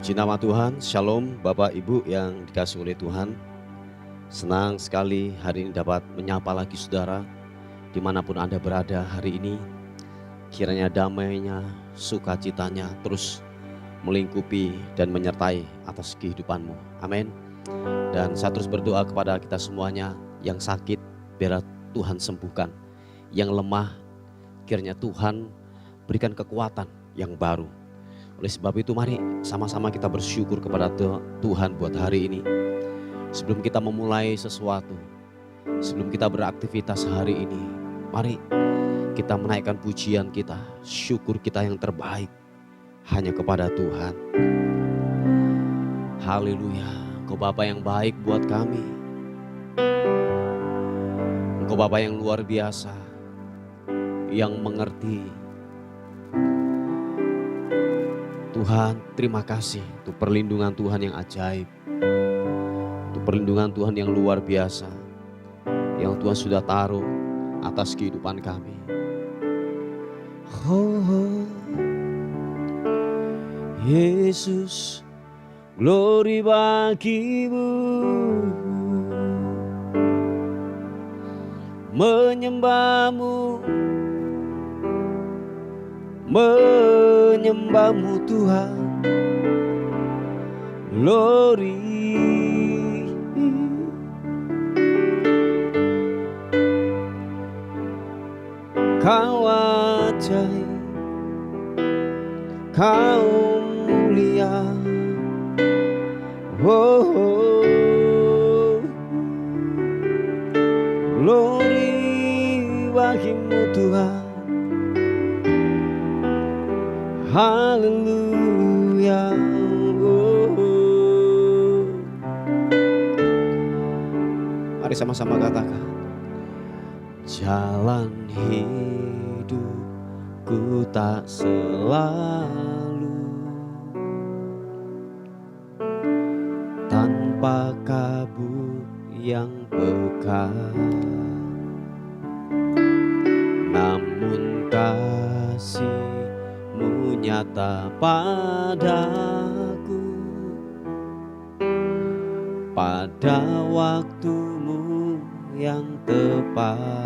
Puji nama Tuhan, Shalom Bapak Ibu yang dikasihi oleh Tuhan. Senang sekali hari ini dapat menyapa lagi saudara dimanapun Anda berada hari ini. Kiranya damainya, sukacitanya terus melingkupi dan menyertai atas kehidupanmu. Amin. Dan saya terus berdoa kepada kita semuanya yang sakit, biar Tuhan sembuhkan. Yang lemah, kiranya Tuhan berikan kekuatan yang baru. Oleh sebab itu mari sama-sama kita bersyukur kepada Tuhan buat hari ini. Sebelum kita memulai sesuatu, sebelum kita beraktivitas hari ini, mari kita menaikkan pujian kita, syukur kita yang terbaik hanya kepada Tuhan. Haleluya, Engkau Bapa yang baik buat kami. Engkau Bapa yang luar biasa, yang mengerti. Tuhan, terima kasih untuk perlindungan Tuhan yang ajaib, untuk perlindungan Tuhan yang luar biasa, yang Tuhan sudah taruh atas kehidupan kami. Oh, Yesus, glory bagimu, menyembahmu, menyembahmu Tuhan, glory. Kau ajaib, kau mulia, oh, oh. Glory bagimu Tuhan. Haleluya, oh. Mari sama-sama katakan, jalan hidupku tak selalu tanpa kabut yang pekat, namun kasih nyata padaku pada waktumu yang tepat.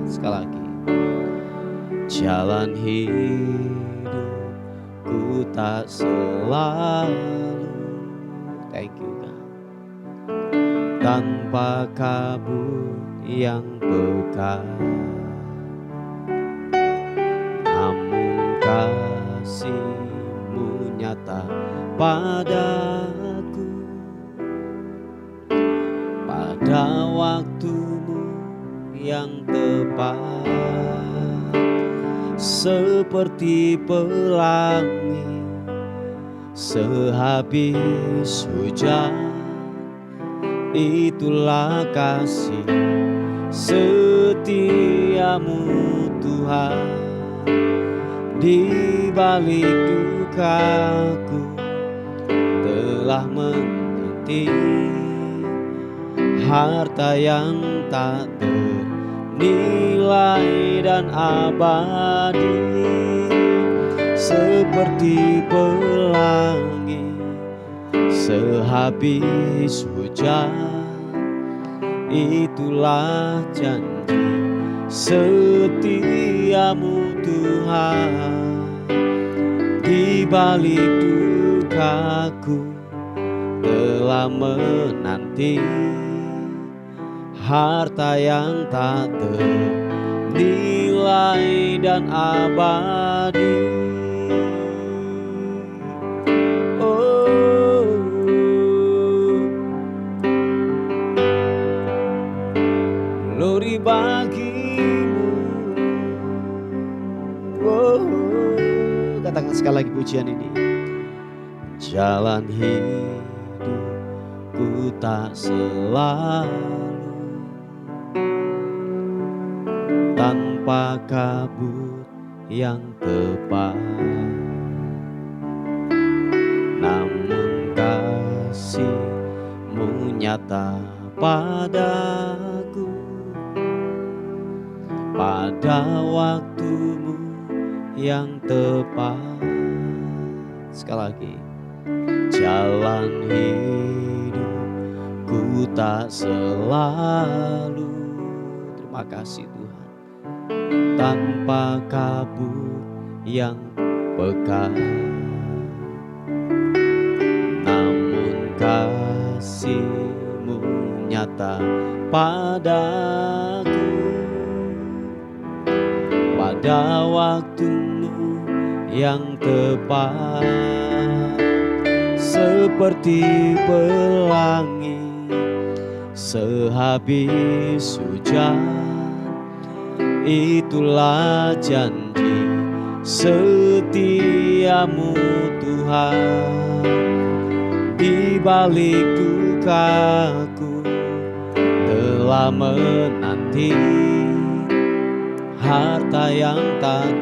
Sekali lagi, jalan hidupku tak selalu, thank you God, tanpa kabut yang pekat, kasih-Mu nyata padaku pada waktu-Mu yang tepat, seperti pelangi sehabis hujan. Itulah kasih setiamu Tuhan. Di balik dukaku telah menanti harta yang tak ternilai dan abadi, seperti pelangi sehabis hujan. Itulah janji setiamu Tuhan. Di balik dukaku telah menanti harta yang tak ternilai dan abadi. Oh, glory bagimu. Oh, katakan sekali lagi pujian ini. Jalan hidupku tak selalu tanpa kabut yang tepat, namun kasih-Mu nyata padaku pada waktu-Mu yang tepat. Sekali lagi, jalan hidupku tak selalu, terima kasih Tuhan, tanpa kabut yang pekat, namun kasih-Mu nyata padaku. Pada waktu-Mu yang tepat, seperti pelangi sehabis hujan, itulah janji setiamu Tuhan. Di balik dukaku telah menanti harta yang tak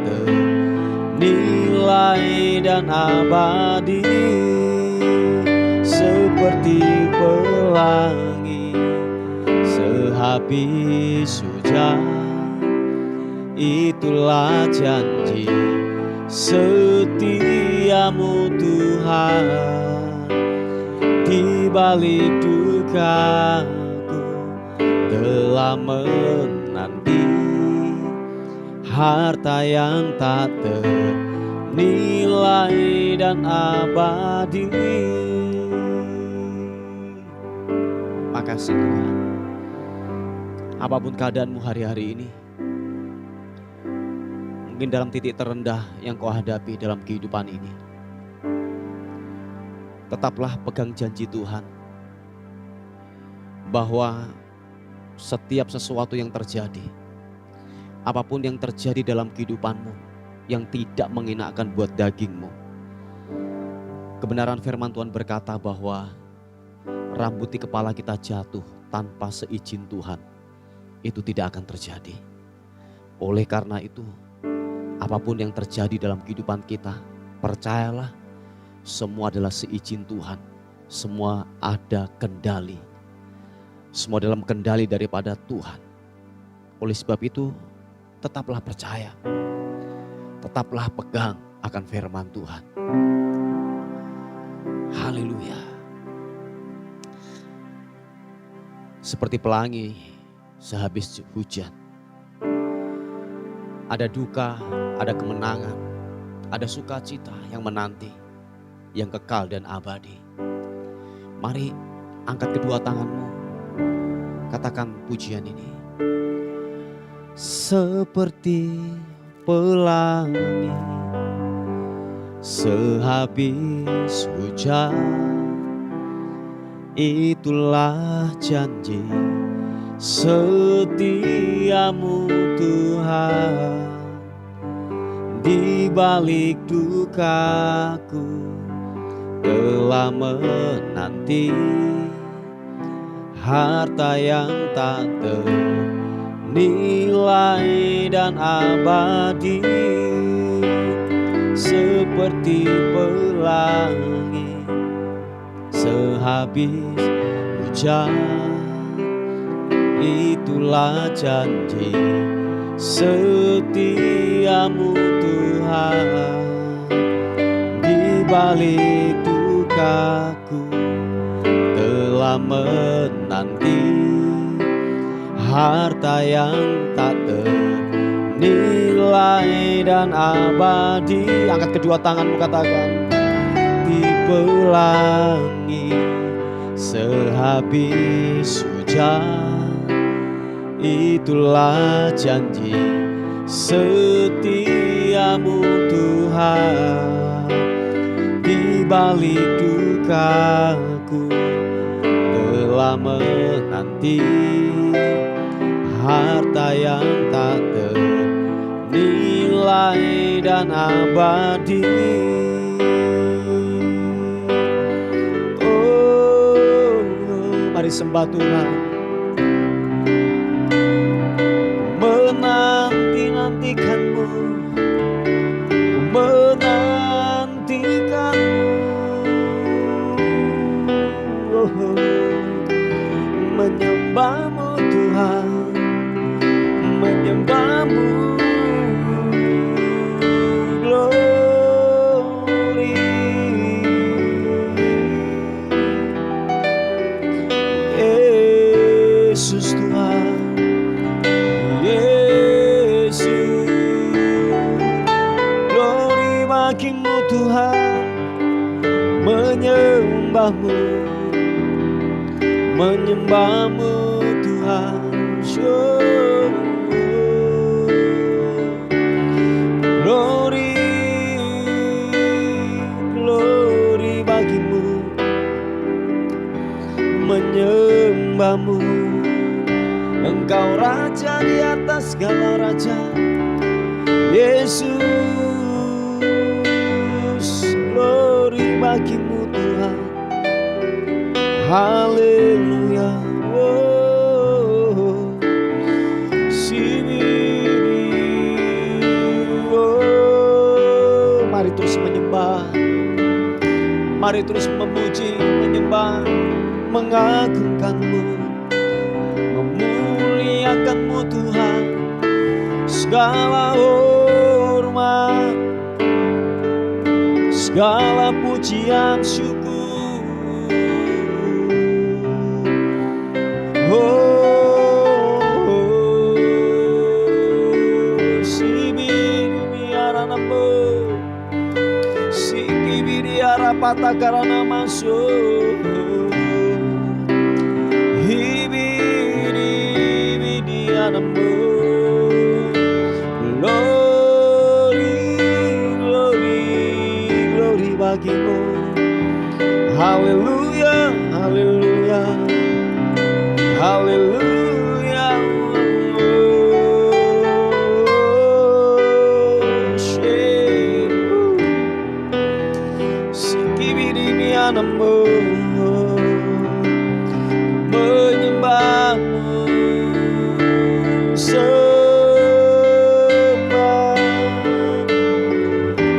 ternilai dan abadi, seperti pelangi sehabis hujan, itulah janji setiamu Tuhan. Di balik dukaku telah menanti harta yang tak ternilai dan abadi. Makasih Tuhan. Apapun keadaanmu hari-hari ini, mungkin dalam titik terendah yang kau hadapi dalam kehidupan ini, tetaplah pegang janji Tuhan bahwa setiap sesuatu yang terjadi, apapun yang terjadi dalam kehidupanmu yang tidak mengenakan buat dagingmu, kebenaran firman Tuhan berkata bahwa rambut di kepala kita jatuh tanpa seizin Tuhan, itu tidak akan terjadi. Oleh karena itu, apapun yang terjadi dalam kehidupan kita, percayalah semua adalah seizin Tuhan. Semua ada kendali, semua dalam kendali daripada Tuhan. Oleh sebab itu, tetaplah percaya, tetaplah pegang akan firman Tuhan. Haleluya. Seperti pelangi sehabis hujan, ada duka, ada kemenangan, ada sukacita yang menanti, yang kekal dan abadi. Mari angkat kedua tanganmu, katakan pujian ini. Seperti pelangi sehabis hujan, itulah janji setiamu Tuhan. Di balik dukaku telah menanti harta yang tak ternilai dan abadi, seperti pelangi sehabis hujan, itulah janji setiamu Tuhan. Di balik dukaku telah menanti harta yang tak ternilai dan abadi. Angkat kedua tanganmu, katakan. Di pelangi sehabis hujan, itulah janji setiamu Tuhan. Di balik dukaku telah menanti harta yang tak ternilai dan abadi. Oh, mari sembah Tuhan. Menanti-nantikanmu, menyembahmu Tuhan, menyembahmu. Glory, bagimu Tuhan, menyembahmu, menyembahmu Tuhan. Glory, glory bagimu, menyembahmu. Engkau Raja di atas segala raja, Yesus. Glory bagimu Tuhan, haleluya. Mari terus menyembah, mari terus memuji, menyembah, mengagungkanmu, memuliakanmu Tuhan. Segala hormat, segala pujian syukur. Pata karana masuk hibidi anamu. Glory, glory, glory bagimu. Haleluya, haleluya, haleluya. Menyembahmu,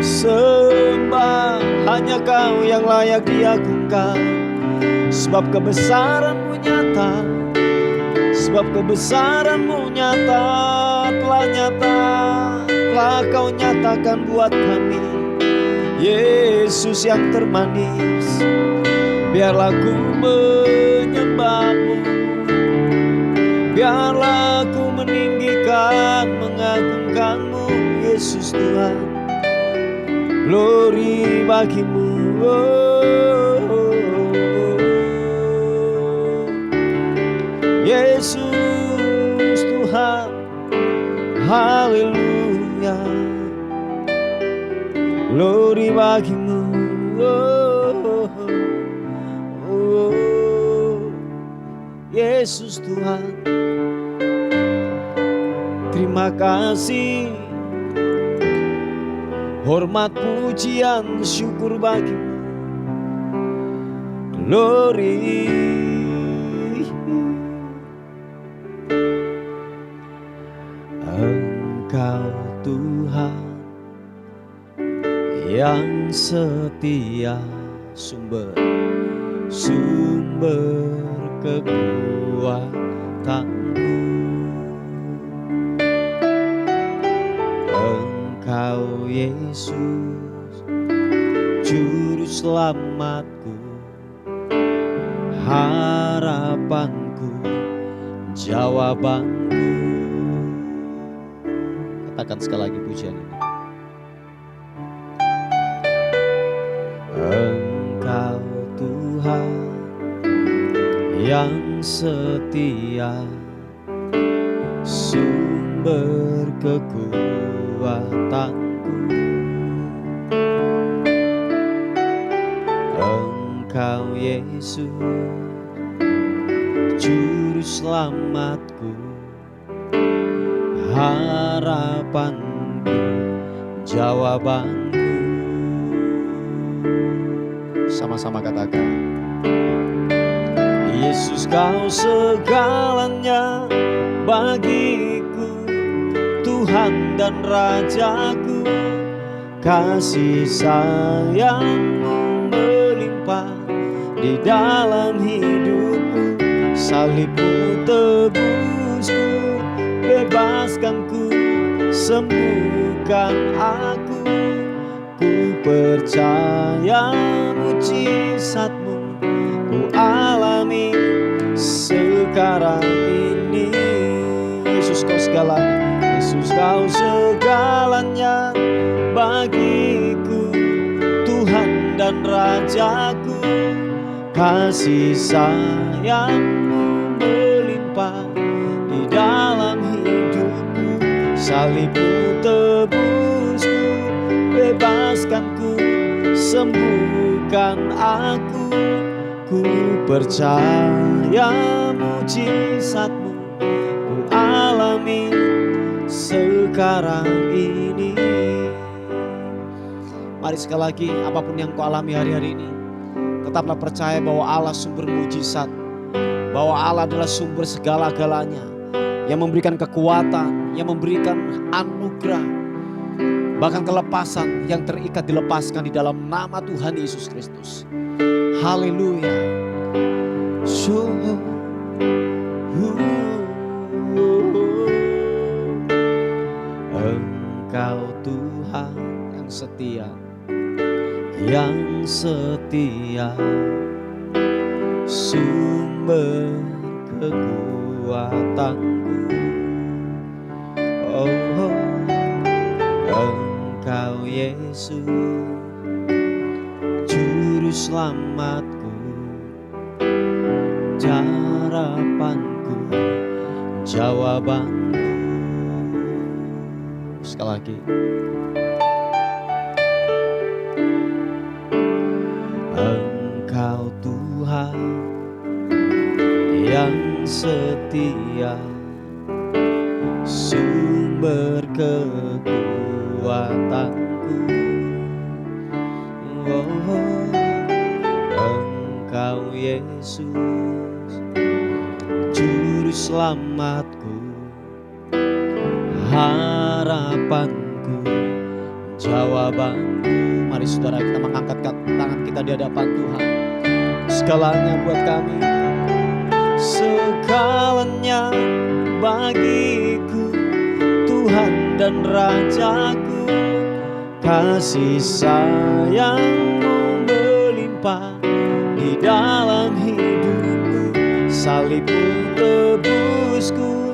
sembah, hanya Kau yang layak diagungkan. Sebab kebesaran-Mu nyata, sebab kebesaran-Mu nyata, telah Kau nyatakan buat kami. Yesus yang termanis, biarlah ku menyembahmu, biarlah ku meninggikan, mengagungkanmu, Yesus Tuhan. Glory bagimu, Yesus Tuhan. Haleluya, glory bagimu, Yesus Tuhan. Terima kasih, hormat pujian syukur bagimu. Glory, Engkau Tuhan yang setia, sumber kekuatanku. Engkau Yesus, juru selamatku, harapanku, jawabanku. Katakan sekali lagi pujian ini. Engkau Tuhan yang setia, sumber kekuatanku. Engkau Yesus, juru selamatku, harapanku, jawabanku. Sama-sama katakan, Yesus Kau segalanya bagiku, Tuhan dan Rajaku. Kasih sayang-Mu melimpah di dalam hidupku. Salib-Mu tebusku, bebaskanku, sembuhkan aku. Ku percaya mujizat-Mu ku alami sekarang ini. Yesus Kau segalanya, Yesus Kau segalanya bagiku, Rajaku, kasih sayangmu melimpah di dalam hidupku. Salibmu tebusku, bebaskanku, sembuhkan aku. Ku percaya mujizatmu ku alami sekarang ini. Mari sekali lagi, apapun yang kau alami hari-hari ini, tetaplah percaya bahwa Allah sumber mujizat, bahwa Allah adalah sumber segala-galanya, yang memberikan kekuatan, yang memberikan anugerah, bahkan kelepasan yang terikat dilepaskan di dalam nama Tuhan Yesus Kristus. Haleluya. Engkau Tuhan yang setia, yang setia, sumber kekuatanku. Oh, Engkau Yesus, Juru Selamatku, harapanku, jawabanku. Sekali lagi. Engkau Tuhan yang setia, sumber kekuatanku. Oh, Engkau Yesus, Juru Selamatku, harapanku, jawabanku. Mari saudara, kita mengangkat tangan kita di hadapan Tuhan. Segalanya buat kami, segalanya bagiku, Tuhan dan Rajaku. Kasih sayangmu melimpah di dalam hidupku. Salibmu tebusku,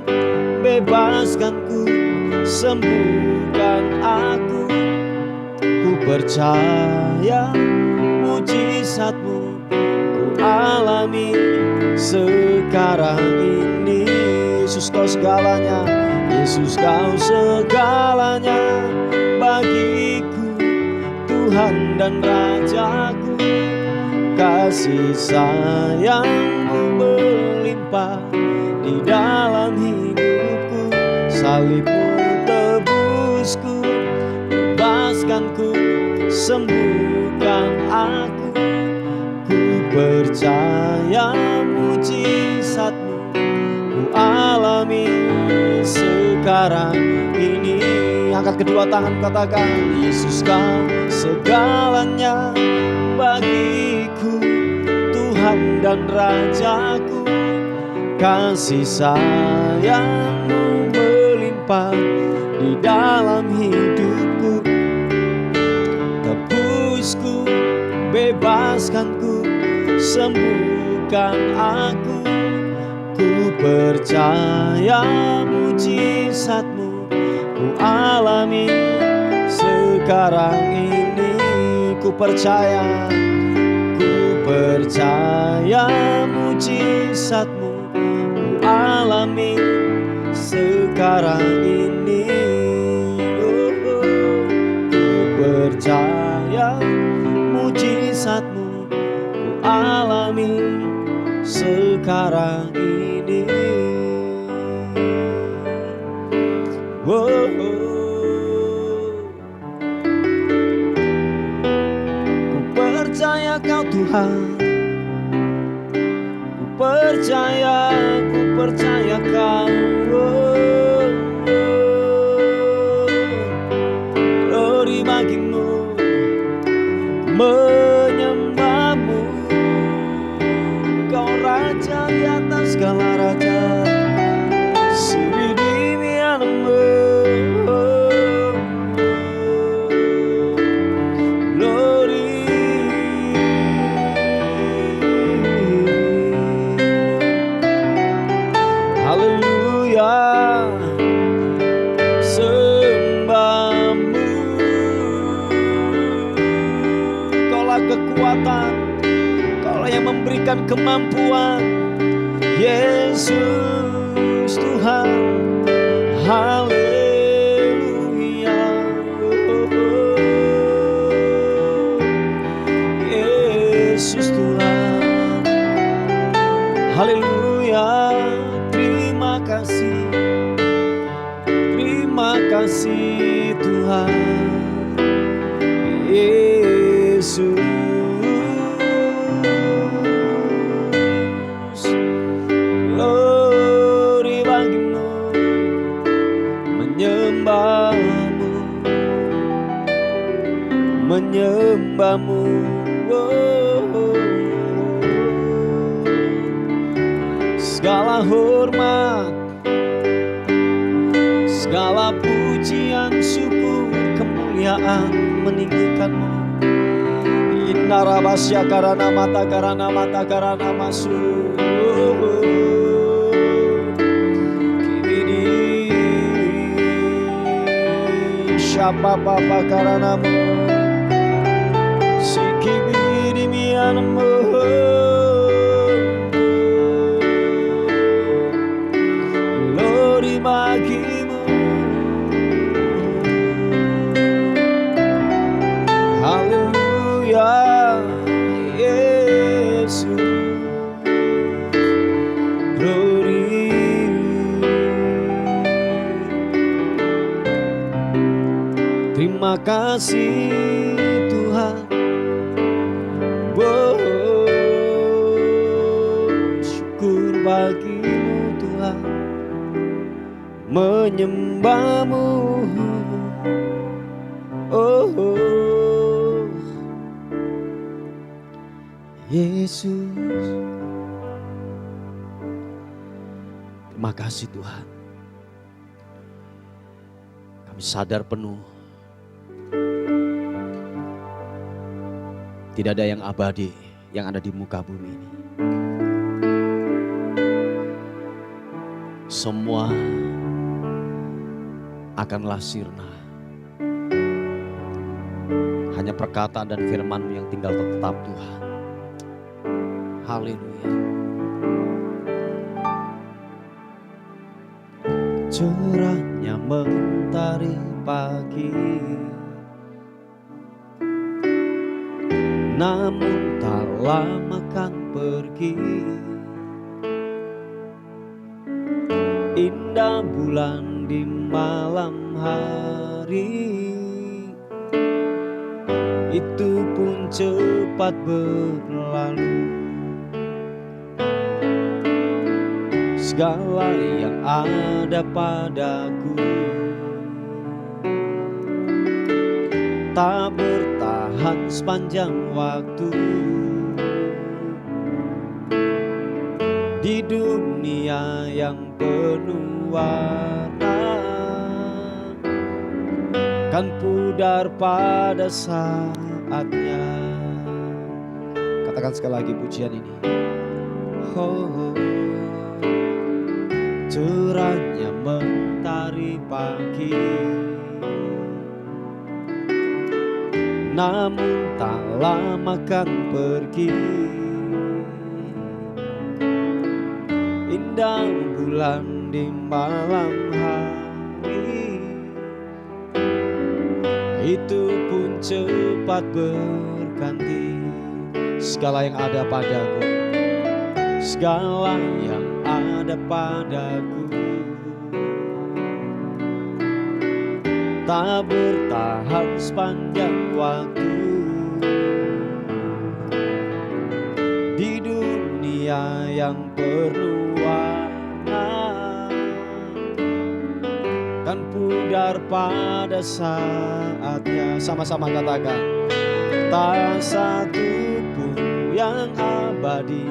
bebaskanku, sembuhkan aku. Ku percaya mujizatmu ku alami sekarang ini. Yesus kau segalanya, Yesus kau segalanya bagiku, Tuhan dan Rajaku. Kasih sayangmu melimpah di dalam hidupku. Salibmu tebusku, bebaskanku, sembuhkan aku. Ku percaya mujizatmu ku alami sekarang ini. Angkat kedua tangan, katakan, Yesus kau segalanya bagiku, Tuhan dan Rajaku. Kasih sayangmu melimpah di dalam hidupku. Tebusku, bebaskanku, sembuhkan aku. Ku percaya mujizatmu ku alami sekarang ini. Ku percaya mujizatmu ku alami sekarang ini. Ku percaya mujizatmu ku alami sekarang ini. Ku percaya kau Tuhan, ku percaya kau. Glory bagimu, menyembahmu. Kau Raja di atas segala raja. kekuatan, Kaulah yang memberikan kemampuan. Yesus Tuhan, haleluya. Yesus Tuhan, haleluya. Terima kasih Tuhan. Yesus, glory bagimu, menyembahmu, segala hormat, segala pujian, syukur, kemuliaan meninggikanmu. Indarabasya karana mata masu. Kibidi siapa papa karanamu. Si kibidi mianmu. Glory bagimu. Haleluya, Yesus, glory. Terima kasih Tuhan. Syukur bagimu Tuhan, menyembahmu. Yesus, terima kasih Tuhan. Kami sadar penuh tidak ada yang abadi yang ada di muka bumi ini. Semua akanlah sirna. Hanya perkataan dan firman-Mu yang tinggal tetap Tuhan. Haleluya. Cerahnya mentari pagi, namun tak lama kan pergi. Indah bulan di malam hari, itu pun cepat berlalu. Segala yang ada padaku tak bertahan sepanjang waktu. Di dunia yang penuh warna, kan pudar pada saatnya. Katakan sekali lagi pujian ini. Cerahnya mentari pagi, namun tak lama kan pergi. Indah bulan di malam hari, itu pun cepat berganti. Segala yang ada padaku, segala yang ada padaku tak bertahan sepanjang waktu. Di dunia yang penuh warna, kan pudar pada saatnya. Sama-sama katakan, tak satu pun yang abadi,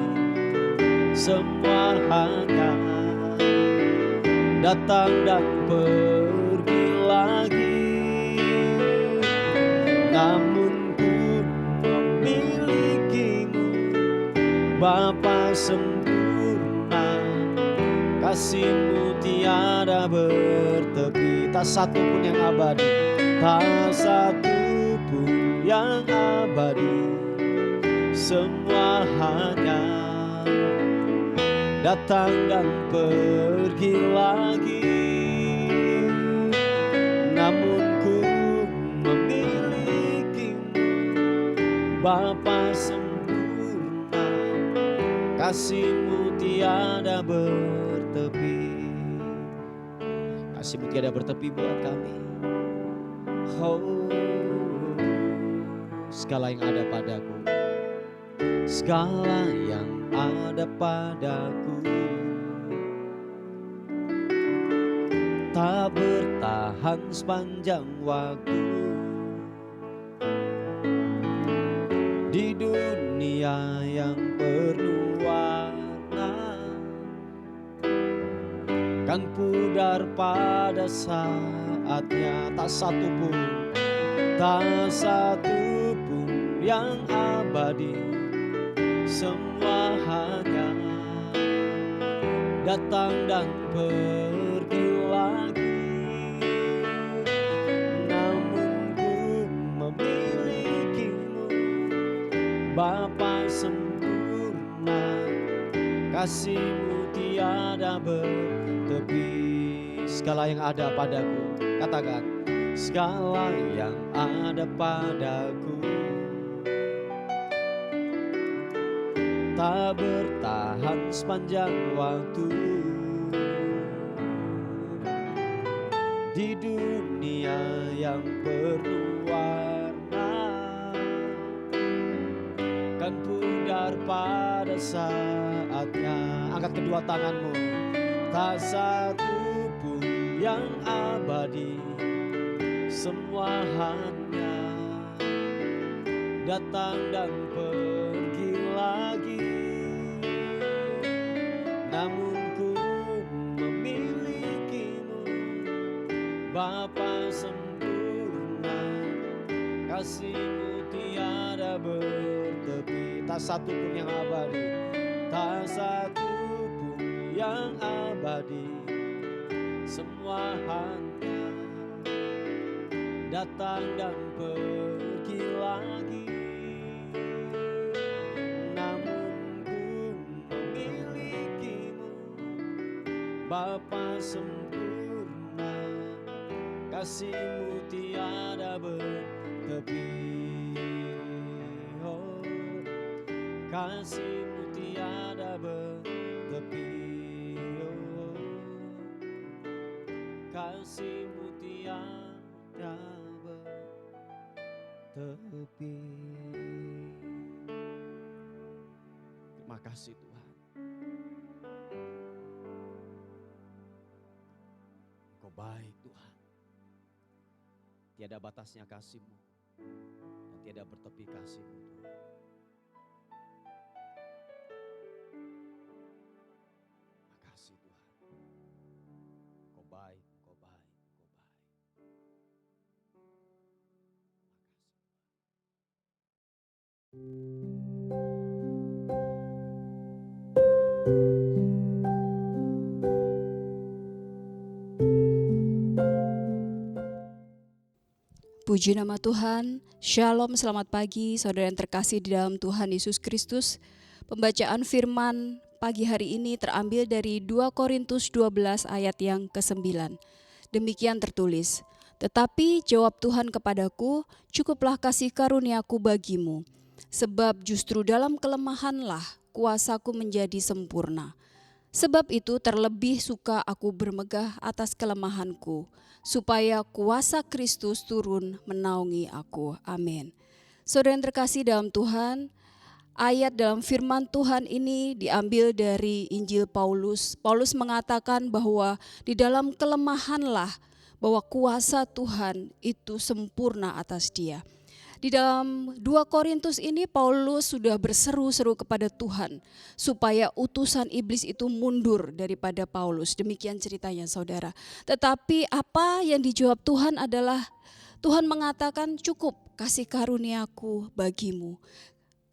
semua hanya datang dan pergi lagi. Namun ku memilikimu, Bapa sempurna, kasih-Mu tiada bertepi. Tak satu pun yang abadi, tak satu pun yang abadi, semua hanya datang dan pergi lagi. Namun ku memilikimu, Bapa sempurna, kasih-Mu tiada bertepi. Kasih-Mu tiada bertepi buat kami. Oh, segala yang ada padaku, segala yang ada padaku tak bertahan sepanjang waktu. Di dunia yang penuh warna kan pudar pada saatnya. Tak satu pun yang abadi, semua hanya datang dan pergi lagi. Namun ku memilikimu, Bapa sempurna, kasih-Mu tiada bertepi. Segala yang ada padaku, katakan, segala yang ada padaku tak bertahan sepanjang waktu. Di dunia yang penuh warna kan pudar pada saatnya. Angkat kedua tanganmu. Tak satu pun yang abadi, semua hanya datang dan pergi lagi. Namun ku memilikimu, Bapa sempurna, kasih-Mu tiada bertepi. Tak satu pun yang abadi, tak satu pun yang abadi, semua hanya datang dan pergi lagi. Namun ku memilikimu, Bapa sempurna, kasih-Mu tiada bertepi. Oh, kasih-Mu tiada bertepi. Oh, kasih-Mu tiada bertepi. Terima kasih Tuhan. Engkau baik Tuhan. Tiada batasnya kasih-Mu dan tiada bertepi kasih-Mu Tuhan. Terima kasih Tuhan. Engkau baik, Engkau baik, Engkau baik. Puji nama Tuhan, Shalom, selamat pagi saudara yang terkasih di dalam Tuhan Yesus Kristus. Pembacaan firman pagi hari ini terambil dari 2 Korintus 12 ayat yang ke-9. Demikian tertulis, tetapi jawab Tuhan kepadaku, cukuplah kasih karuniaku bagimu, sebab justru dalam kelemahanlah kuasaku menjadi sempurna. Sebab itu terlebih suka aku bermegah atas kelemahanku, supaya kuasa Kristus turun menaungi aku. Amin. Saudara yang terkasih dalam Tuhan, ayat dalam firman Tuhan ini diambil dari Injil Paulus. Paulus mengatakan bahwa di dalam kelemahanlah bahwa kuasa Tuhan itu sempurna atas dia. Di dalam 2 Korintus ini Paulus sudah berseru-seru kepada Tuhan supaya utusan iblis itu mundur daripada Paulus. Demikian ceritanya saudara. Tetapi apa yang dijawab Tuhan adalah Tuhan mengatakan cukup kasih karuniaku bagimu.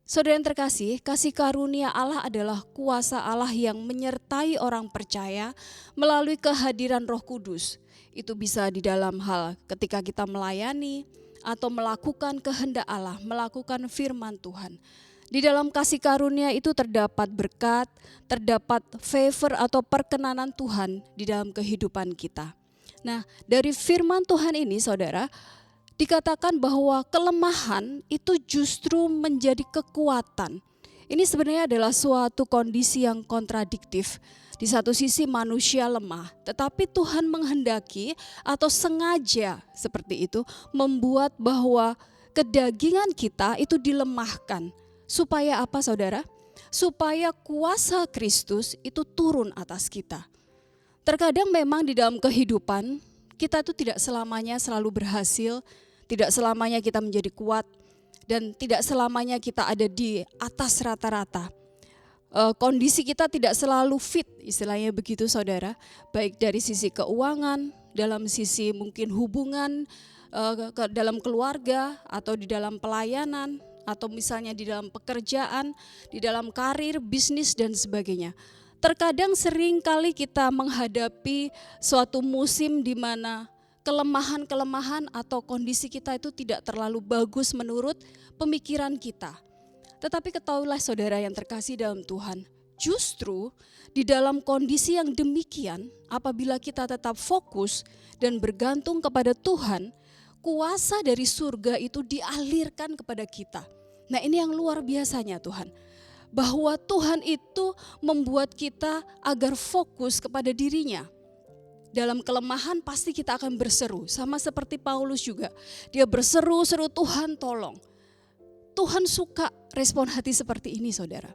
Saudara yang terkasih, kasih karunia Allah adalah kuasa Allah yang menyertai orang percaya melalui kehadiran Roh Kudus. Itu bisa di dalam hal ketika kita melayani atau melakukan kehendak Allah, melakukan firman Tuhan. Di dalam kasih karunia itu terdapat berkat, terdapat favor atau perkenanan Tuhan di dalam kehidupan kita. Nah, dari firman Tuhan ini saudara, dikatakan bahwa kelemahan itu justru menjadi kekuatan. Ini sebenarnya adalah suatu kondisi yang kontradiktif. Di satu sisi manusia lemah, tetapi Tuhan menghendaki atau sengaja seperti itu membuat bahwa kedagingan kita itu dilemahkan. Supaya apa saudara? Supaya kuasa Kristus itu turun atas kita. Terkadang memang di dalam kehidupan kita itu tidak selamanya selalu berhasil, tidak selamanya kita menjadi kuat, dan tidak selamanya kita ada di atas rata-rata. Kondisi kita tidak selalu fit, istilahnya begitu saudara. Baik dari sisi keuangan, dalam sisi mungkin hubungan, dalam keluarga atau di dalam pelayanan, atau misalnya di dalam pekerjaan, di dalam karir, bisnis dan sebagainya. Terkadang sering kali kita menghadapi suatu musim di mana kelemahan-kelemahan atau kondisi kita itu tidak terlalu bagus menurut pemikiran kita. Tetapi ketahuilah saudara yang terkasih dalam Tuhan, justru di dalam kondisi yang demikian, apabila kita tetap fokus dan bergantung kepada Tuhan, kuasa dari surga itu dialirkan kepada kita. Nah, ini yang luar biasanya Tuhan. Bahwa Tuhan itu membuat kita agar fokus kepada dirinya. Dalam kelemahan pasti kita akan berseru. Sama seperti Paulus juga. Dia berseru-seru, Tuhan tolong. Tuhan suka respon hati seperti ini saudara.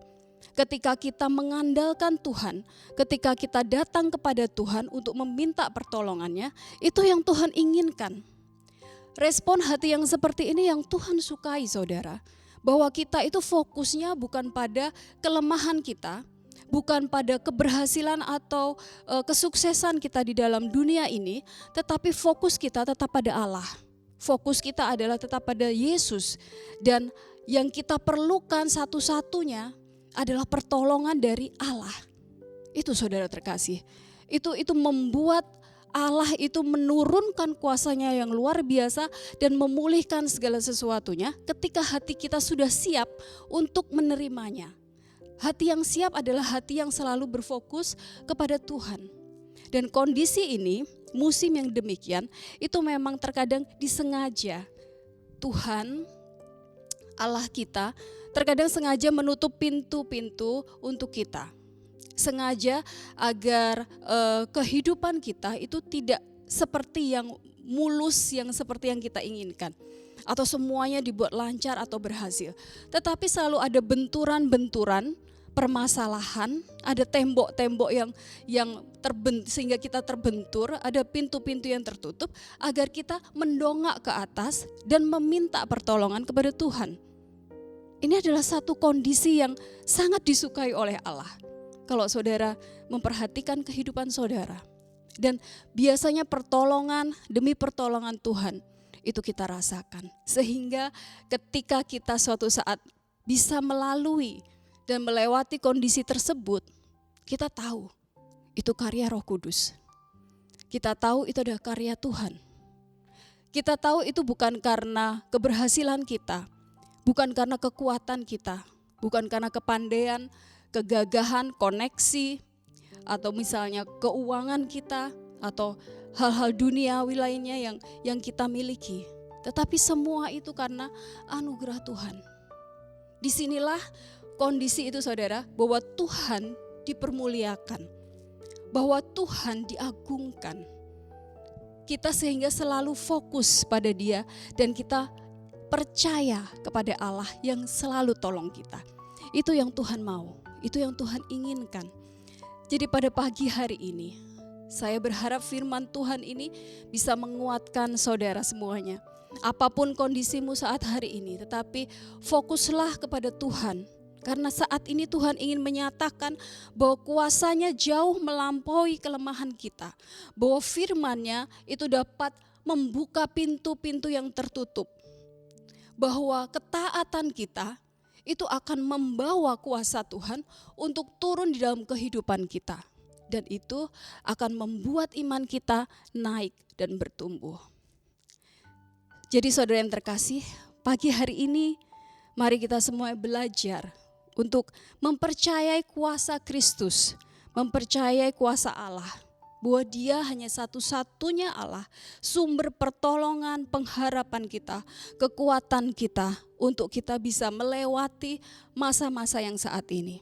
Ketika kita mengandalkan Tuhan, ketika kita datang kepada Tuhan untuk meminta pertolongannya, itu yang Tuhan inginkan. Respon hati yang seperti ini yang Tuhan sukai saudara. Bahwa kita itu fokusnya bukan pada kelemahan kita, bukan pada keberhasilan atau kesuksesan kita di dalam dunia ini, tetapi fokus kita tetap pada Allah. Fokus kita adalah tetap pada Yesus. Dan yang kita perlukan satu-satunya adalah pertolongan dari Allah. Itu saudara terkasih. Itu membuat Allah itu menurunkan kuasanya yang luar biasa dan memulihkan segala sesuatunya ketika hati kita sudah siap untuk menerimanya. Hati yang siap adalah hati yang selalu berfokus kepada Tuhan. Dan kondisi ini, musim yang demikian, itu memang terkadang disengaja. Tuhan, Allah kita, terkadang sengaja menutup pintu-pintu untuk kita. Sengaja agar kehidupan kita itu tidak seperti yang mulus, yang seperti yang kita inginkan. Atau semuanya dibuat lancar atau berhasil. Tetapi selalu ada benturan-benturan, permasalahan, ada tembok-tembok yang sehingga kita terbentur, ada pintu-pintu yang tertutup agar kita mendongak ke atas dan meminta pertolongan kepada Tuhan. Ini adalah satu kondisi yang sangat disukai oleh Allah. Kalau saudara memperhatikan kehidupan saudara. Dan biasanya pertolongan demi pertolongan Tuhan itu kita rasakan. Sehingga ketika kita suatu saat bisa melalui dan melewati kondisi tersebut, kita tahu itu karya Roh Kudus. Kita tahu itu adalah karya Tuhan. Kita tahu itu bukan karena keberhasilan kita, bukan karena kekuatan kita, bukan karena kepandaian, kegagahan, koneksi, atau misalnya keuangan kita, atau hal-hal duniawi lainnya yang kita miliki. Tetapi semua itu karena anugerah Tuhan. Disinilah kondisi itu saudara, bahwa Tuhan dipermuliakan, bahwa Tuhan diagungkan. Kita sehingga selalu fokus pada Dia dan kita percaya kepada Allah yang selalu tolong kita. Itu yang Tuhan mau. Itu yang Tuhan inginkan. Jadi pada pagi hari ini, saya berharap firman Tuhan ini bisa menguatkan saudara semuanya. Apapun kondisimu saat hari ini, tetapi fokuslah kepada Tuhan. Karena saat ini Tuhan ingin menyatakan bahwa kuasanya jauh melampaui kelemahan kita. Bahwa firman-Nya itu dapat membuka pintu-pintu yang tertutup. Bahwa ketaatan kita itu akan membawa kuasa Tuhan untuk turun di dalam kehidupan kita. Dan itu akan membuat iman kita naik dan bertumbuh. Jadi saudara yang terkasih, pagi hari ini Mari kita semua belajar untuk mempercayai kuasa Kristus, mempercayai kuasa Allah, bahwa Dia hanya satu-satunya Allah, sumber pertolongan, pengharapan kita, kekuatan kita untuk kita bisa melewati masa-masa yang saat ini.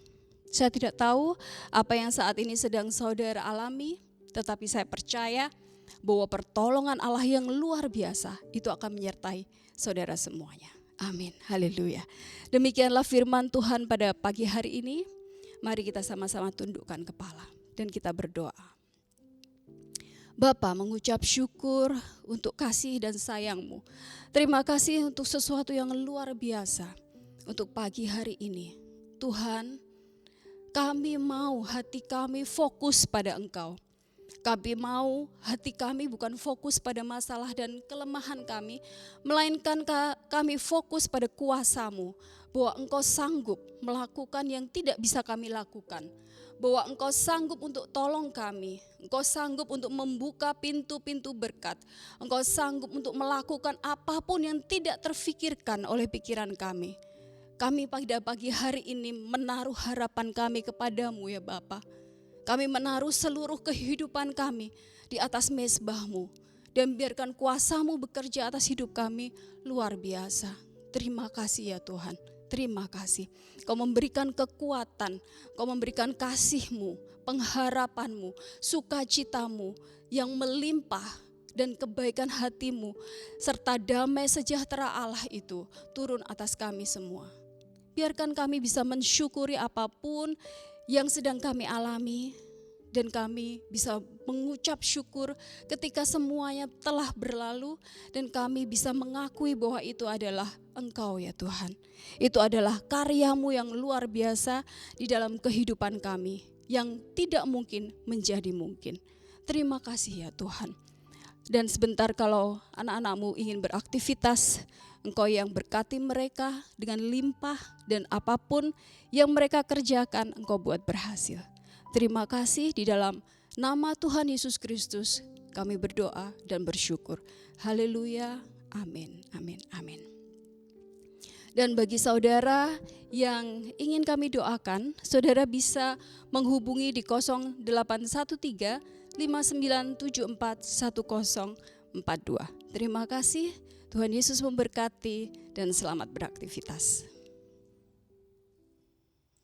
Saya tidak tahu apa yang saat ini sedang saudara alami, tetapi saya percaya bahwa pertolongan Allah yang luar biasa itu akan menyertai saudara semuanya. Amin, haleluya. Demikianlah firman Tuhan pada pagi hari ini. Mari kita sama-sama tundukkan kepala dan kita berdoa. Bapa, mengucap syukur untuk kasih dan sayang-Mu. Terima kasih untuk sesuatu yang luar biasa untuk pagi hari ini. Tuhan, kami mau hati kami fokus pada Engkau. Kami mau hati kami bukan fokus pada masalah dan kelemahan kami, melainkan kami fokus pada kuasa-Mu, bahwa Engkau sanggup melakukan yang tidak bisa kami lakukan, bahwa Engkau sanggup untuk tolong kami, Engkau sanggup untuk membuka pintu-pintu berkat, Engkau sanggup untuk melakukan apapun yang tidak terfikirkan oleh pikiran kami. Kami pada pagi hari ini menaruh harapan kami kepadamu ya Bapa. Kami menaruh seluruh kehidupan kami di atas mezbah-Mu. Dan biarkan kuasa-Mu bekerja atas hidup kami luar biasa. Terima kasih ya Tuhan, terima kasih. Kau memberikan kekuatan, Kau memberikan kasih-Mu, pengharapan-Mu, sukacita-Mu yang melimpah. Dan kebaikan hati-Mu serta damai sejahtera Allah itu turun atas kami semua. Biarkan kami bisa mensyukuri apapun yang sedang kami alami, dan kami bisa mengucap syukur ketika semuanya telah berlalu, dan kami bisa mengakui bahwa itu adalah Engkau ya Tuhan. Itu adalah karya-Mu yang luar biasa di dalam kehidupan kami, yang tidak mungkin menjadi mungkin. Terima kasih ya Tuhan. Dan sebentar kalau anak-anak-Mu ingin beraktivitas, Engkau yang berkati mereka dengan limpah, dan apapun yang mereka kerjakan Engkau buat berhasil. Terima kasih, di dalam nama Tuhan Yesus Kristus kami berdoa dan bersyukur. Haleluya, amin, amin, amin. Dan bagi saudara yang ingin kami doakan, saudara bisa menghubungi di 0813 5974 1042. Terima kasih, Tuhan Yesus memberkati dan selamat beraktivitas.